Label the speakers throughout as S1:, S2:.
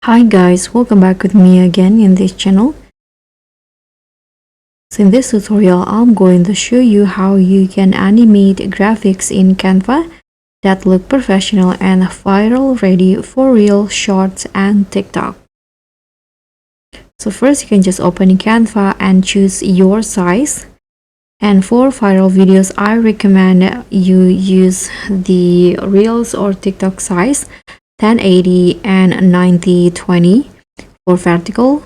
S1: Hi guys, welcome back with me again in this channel. So in this tutorial, I'm going to show you how you can animate graphics in Canva that look professional and viral ready for Reel, Shorts and TikTok. So first you can just open Canva and choose your size. And for viral videos, I recommend you use the Reels or TikTok size 1080 and 90/20 for vertical.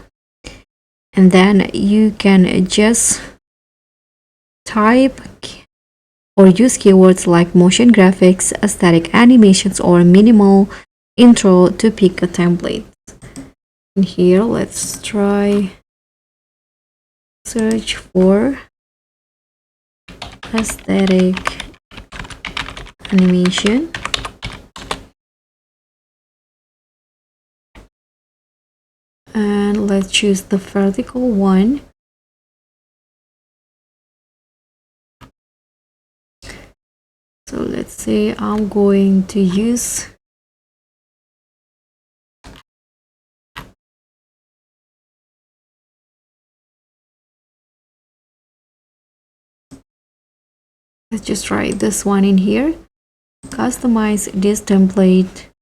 S1: And then you can just type or use keywords like motion graphics, static animations, or minimal intro to pick a template. And here, let's try search for aesthetic animation. And let's choose the vertical one. So let's say I'm going to use let's just write this one in here. Customize this template.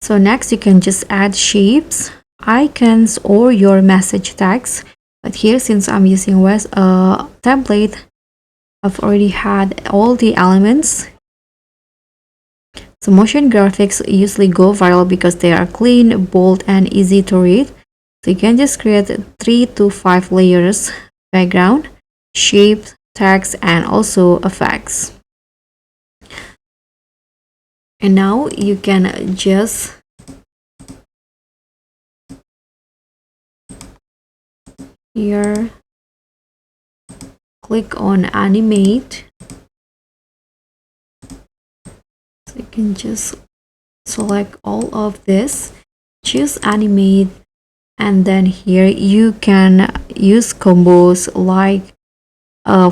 S1: So next you can just add shapes, icons, or your message tags. But here, since I'm using a template, I've already had all the elements. So motion graphics usually go viral because they are clean, bold, and easy to read. So you can just create 3 to 5 layers: background, shape, tags, and also effects. And now you can just here click on animate. So you can just select all of this, choose animate, and then here you can use combos like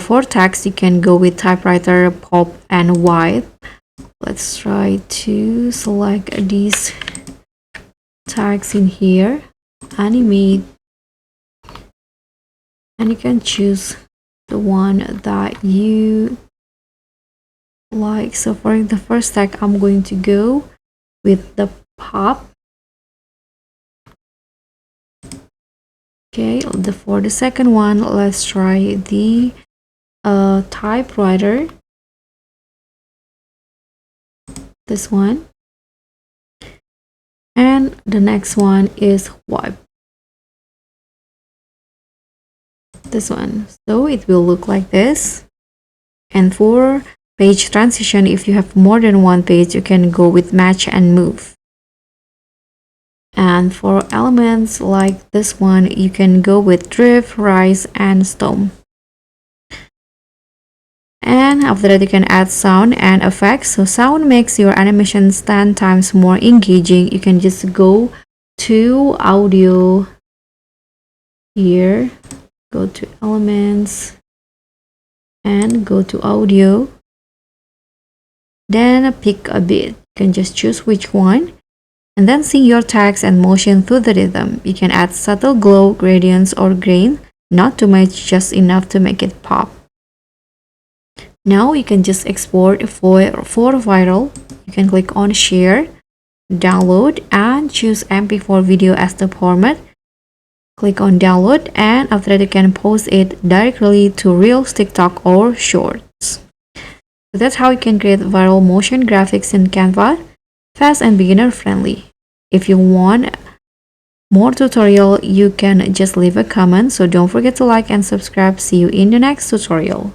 S1: for text you can go with typewriter, pop, and white. Let's try to select these tags in here, animate, and you can choose the one that you like. So for the first tag, I'm going to go with the pop. Okay, for the second one, let's try the typewriter, this one, and the next one is wipe, this one. So it will look like this. And for page transition, if you have more than one page, you can go with match and move. And for elements like this one, you can go with drift, rise, and storm. And after that, you can add sound and effects. So sound makes your animations 10 times more engaging. You can just go to audio here, go to elements, and go to audio. Then pick a beat. You can just choose which one. And then sing your tags and motion through the rhythm. You can add subtle glow, gradients, or grain. Not too much, just enough to make it pop. Now you can just export for viral. You can click on share, download, and choose MP4 video as the format. Click on download, and after that you can post it directly to Reels, TikTok, or Shorts. So that's how you can create viral motion graphics in Canva, fast and beginner friendly. If you want more tutorial, you can just leave a comment. So don't forget to like and subscribe. See you in the next tutorial.